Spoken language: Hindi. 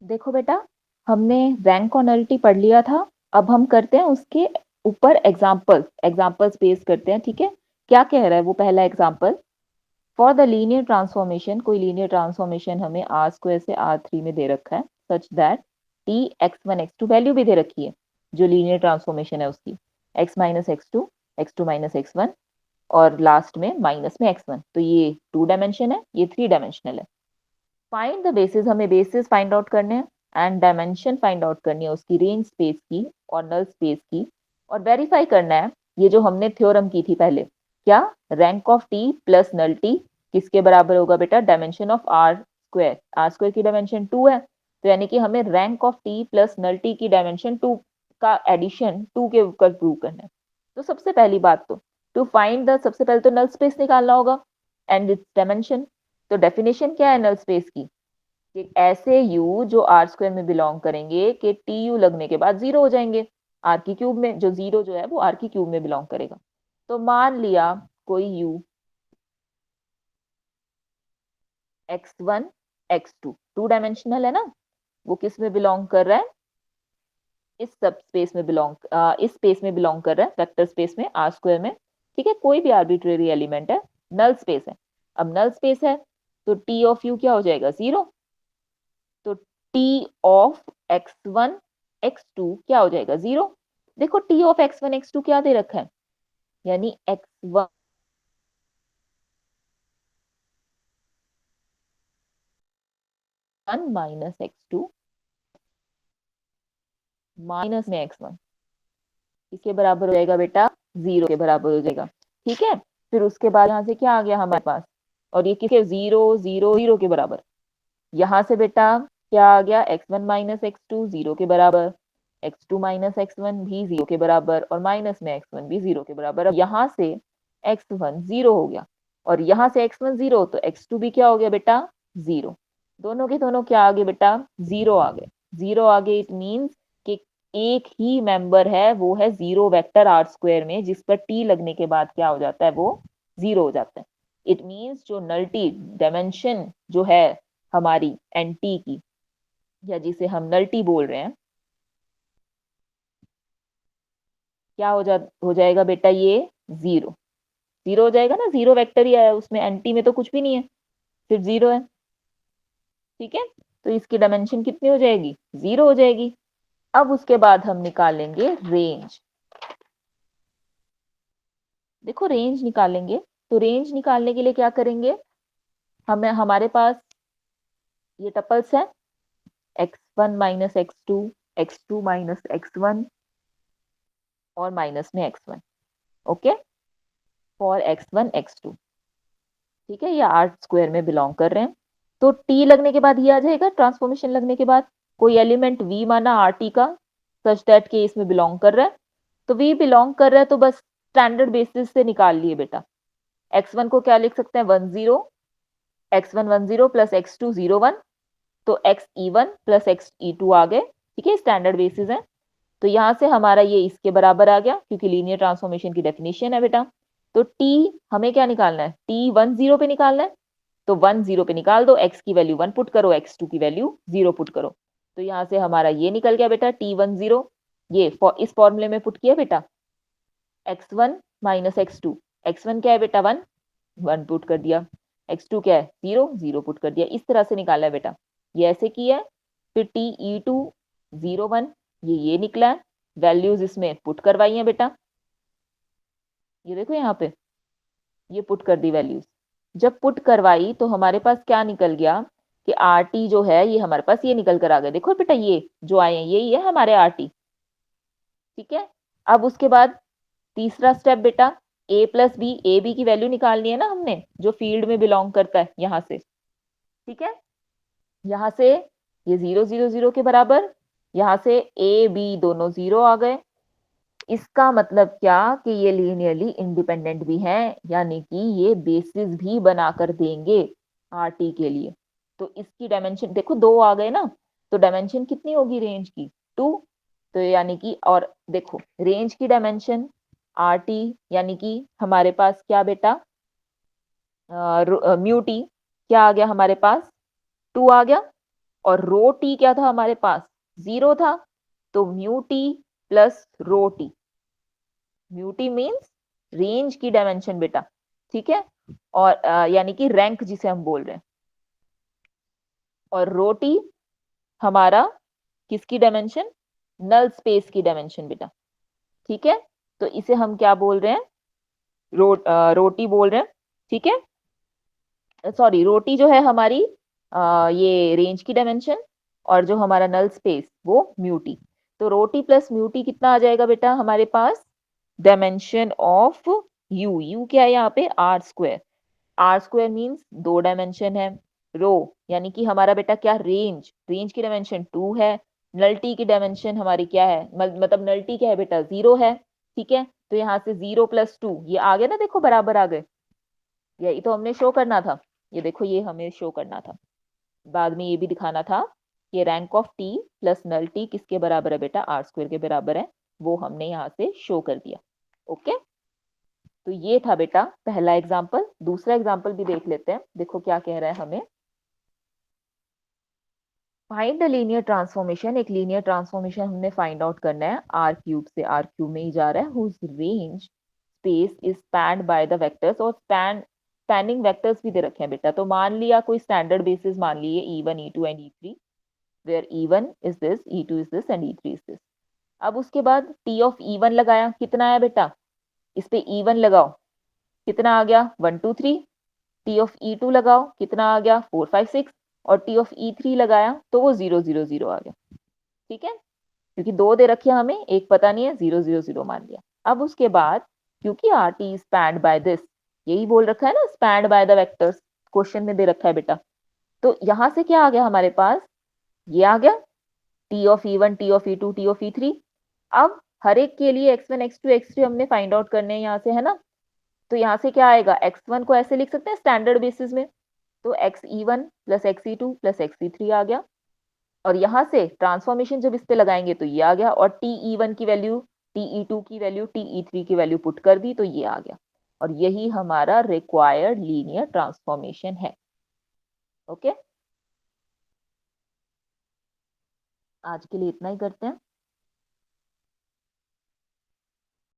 देखो बेटा, हमने रैंक और नलिटी पढ़ लिया था। अब हम करते हैं उसके ऊपर एग्जाम्पल्स बेस करते हैं। ठीक है, क्या कह रहा है वो पहला example? For the linear transformation, कोई लीनियर ट्रांसफॉर्मेशन हमें आर स्क्वायर से आर थ्री में दे रखा है, such that T X one X two value भी दे रखी है जो लीनियर ट्रांसफॉर्मेशन है उसकी, X minus X two minus X one, और लास्ट में माइनस में एक्स वन। तो ये 2 डायमेंशन है, ये 3 डायमेंशनल है। फाइंड द बेसिस, हमें बेसिस फाइंड आउट करने हैं एंड डायमेंशन फाइंड आउट करनी है उसकी, रेंज स्पेस की और नल स्पेस की, और वेरीफाई करना है ये जो हमने थ्योरम की थी पहले, क्या rank of T plus null T किसके बराबर होगा बेटा? Dimension of R square. R square की डायमेंशन 2 है, तो यानी कि हमें rank of T plus null T की डायमेंशन 2 का एडिशन 2 के ऊपर प्रूव करना है। तो सबसे पहली बात तो टू फाइंड द, सबसे पहले तो नल स्पेस निकालना होगा एंड इट्स डायमेंशन। तो डेफिनेशन क्या है नल स्पेस की? कि ऐसे यू जो आर स्क्वायर में बिलोंग करेंगे कि टी यू लगने के बाद जीरो हो जाएंगे। आर की क्यूब में जो जीरो जो है वो आर की क्यूब में बिलोंग करेगा। तो मान लिया कोई U X one X two, 2 dimensional है ना, वो किस में बिलोंग कर रहा है? इस सब स्पेस में बिलोंग, इस स्पेस में बिलोंग कर रहा है, वेक्टर स्पेस में, आर स्क्वायर में। ठीक है, कोई भी आर्बिट्रेरी एलिमेंट है, नल स्पेस है। अब नल स्पेस है तो टी ऑफ यू क्या हो जाएगा? जीरो। तो T of X one X two क्या हो जाएगा? जीरो। देखो T of X one X two क्या दे रखा है, यानी X one minus X two minus में एक्स वन, इसके बराबर हो जाएगा बेटा? जीरो के बराबर हो जाएगा। ठीक है, फिर उसके बाद यहाँ से क्या आ गया हमारे पास? और ये किसके? जीरो जीरो जीरो के बराबर। यहाँ से बेटा क्या आ गया? X one minus X two zero के बराबर, X two minus X one भी जीरो के बराबर, और माइनस में एक्स वन भी जीरो के बराबर। अब यहाँ से एक्स वन जीरो हो गया और यहाँ से एक्स वन जीरो, तो एक्स टू भी क्या हो गया बेटा? जीरो। दोनों के दोनों क्या आ गए बेटा? जीरो आ गए। जीरो आ गए, इट मीन्स कि एक ही मेंबर है, वो है जीरो वेक्टर आर स्क्वायर में, जिस पर टी लगने के बाद क्या हो जाता है? वो जीरो हो जाता है। इट मीन्स जो नल्टी डायमेंशन जो है हमारी एंटी की, या जिसे हम नल्टी बोल रहे हैं, क्या हो जाएगा बेटा? ये जीरो। जीरो हो जाएगा ना, जीरो वेक्टर ही आया उसमें, एंटी में तो कुछ भी नहीं है, सिर्फ जीरो है। ठीक है, तो इसकी डायमेंशन कितनी हो जाएगी? जीरो हो जाएगी। अब उसके बाद हम निकालेंगे रेंज। देखो रेंज निकालेंगे, तो रेंज निकालने के लिए क्या करेंगे? हमें, हमारे पास ये टपल्स है, X one minus X two minus X one, और माइनस में X one. Okay, for X one X two. ठीक है, ये आर स्क्वायर में बिलोंग कर रहे हैं। तो टी लगने के बाद ये आ जाएगा, ट्रांसफॉर्मेशन लगने के बाद कोई एलिमेंट वी माना आर टी का, सच दैट के इसमें बिलोंग कर रहा है। तो वी बिलोंग कर रहा है तो बस स्टैंडर्ड बेसिस से निकाल लिए बेटा। एक्स वन को क्या लिख सकते हैं? 10, X one 10 plus X two 01, तो X E one plus X E two आ गए। ठीक है, स्टैंडर्ड बेसिस है। तो यहां से हमारा ये इसके बराबर आ गया, क्योंकि लीनियर ट्रांसफॉर्मेशन की डेफिनेशन है बेटा। तो टी हमें क्या निकालना है? टी 10 पे निकालना है। तो 10 पे निकाल दो, एक्स की वैल्यू 1 पुट करो, एक्स टू की वैल्यू 0 पुट करो। तो यहाँ से हमारा ये निकल गया बेटा T10, ये इस फॉर्मूले में पुट किया बेटा, X one minus X two. X one क्या है बेटा? 1, 1 पुट कर दिया। एक्स टू क्या है? 0, 0 पुट कर दिया। इस तरह से निकाला है बेटा, ये ऐसे किया है। फिर Te2 01, ये निकला है, वैल्यूज इसमें पुट करवाई है बेटा। ये देखो यहाँ पे ये पुट कर दी वैल्यूज। जब पुट करवाई तो हमारे पास क्या निकल गया कि आर टी जो है ये हमारे पास ये निकल कर आ गया। देखो बेटा ये जो आए हैं यही है हमारे आर टी। ठीक है, अब उसके बाद तीसरा स्टेप बेटा, ए प्लस बी, ए बी की वैल्यू निकालनी है ना हमने, जो फील्ड में बिलोंग करता है यहाँ से। ठीक है, यहाँ से ये 0 0 0 के बराबर, यहाँ से ए बी दोनों 0 आ गए। इसका मतलब क्या कि ये लीनियरली इंडिपेंडेंट भी हैं, यानी कि ये बेसिस भी बनाकर देंगे आर टी के लिए। तो इसकी डायमेंशन देखो 2 आ गए ना, तो डायमेंशन कितनी होगी रेंज की? 2। तो यानी कि, और देखो रेंज की डायमेंशन आर टी, यानी कि हमारे पास क्या बेटा? म्यू टी क्या आ गया हमारे पास? 2 आ गया। और रो टी क्या था हमारे पास, 0 था, तो mu T plus rho T. Mu T means range की डायमेंशन बेटा, ठीक है, और यानी कि रैंक जिसे हम बोल रहे हैं। और रो टी हमारा किसकी डायमेंशन, नल स्पेस की डायमेंशन बेटा, ठीक है। तो इसे हम क्या बोल रहे हैं, रोटी बोल रहे हैं, ठीक है। सॉरी, रोटी जो है हमारी ये रेंज की डायमेंशन, और जो हमारा नल स्पेस वो म्यूटी। तो रोटी प्लस म्यूटी कितना आ जाएगा बेटा हमारे पास, डायमेंशन ऑफ यू, यू क्या है यहाँ पे, R square. R square means 2 dimension है, रो यानी कि हमारा बेटा क्या, रेंज, रेंज की डायमेंशन 2 है, नल्टी की डायमेंशन हमारी क्या है, मतलब नल्टी क्या है बेटा, 0 है, ठीक है। तो यहाँ से 0 प्लस 2 ये आ गया ना, देखो बराबर आ गए, यही तो हमने शो करना था, ये देखो ये हमें शो करना था, बाद में ये भी दिखाना था कि rank of T plus null T किसके बराबर है बेटा, आर स्क्वायर के बराबर है, वो हमने यहाँ से शो कर दिया। ओके, तो ये था बेटा पहला एग्जाम्पल। दूसरा एग्जाम्पल भी देख लेते हैं, देखो क्या कह रहा है हमें। फाइंड द लीनियर ट्रांसफॉर्मेशन, एक लीनियर ट्रांसफॉर्मेशन हमने फाइंड आउट करना है, आर क्यूब से आर क्यूब में ही जा रहा है, whose range space is spanned by the vectors, और स्पैनिंग वेक्टर्स भी दे रखे हैं बेटा। तो मान लिया कोई स्टैंडर्ड बेसिस मान लिए E1 E2 and E3, where E1 is this, E2 is this and E3 is this. अब उसके बाद T ऑफ E1 लगाया, कितना आया बेटा, इस पे E1 लगाओ, कितना आ गया 1 2 3। टी ऑफ E2 लगाओ, कितना आ गया 4 5 6, और टी ऑफ E3 लगाया तो वो 0 0 0 आ गया, ठीक है, क्योंकि 2 दे रखे हमें, एक पता नहीं है, 0 0 0 मान लिया। अब उसके बाद क्योंकि R T is spanned by this, यही बोल रखा है ना, spanned by the vectors, question में दे रखा है बेटा। तो यहां से क्या आ गया हमारे पास, ये आ गया T of E1 T of E2 T of E3। अब हर एक के लिए x1 x2 x3 हमने फाइंड आउट करने हैं यहाँ से, है ना। तो यहाँ से क्या आएगा, x1 को ऐसे लिख सकते हैं स्टैंडर्ड बेसिस में, तो xe1 plus xe2 plus xe3 आ गया। और यहाँ से ट्रांसफॉर्मेशन जब इस पे लगाएंगे तो ये आ गया, और टी E1 की वैल्यू, टी E2 की वैल्यू, टी E3 की वैल्यू पुट कर दी तो ये आ गया, और यही हमारा रिक्वायर्ड लीनियर ट्रांसफॉर्मेशन है। ओके, आज के लिए इतना ही करते हैं।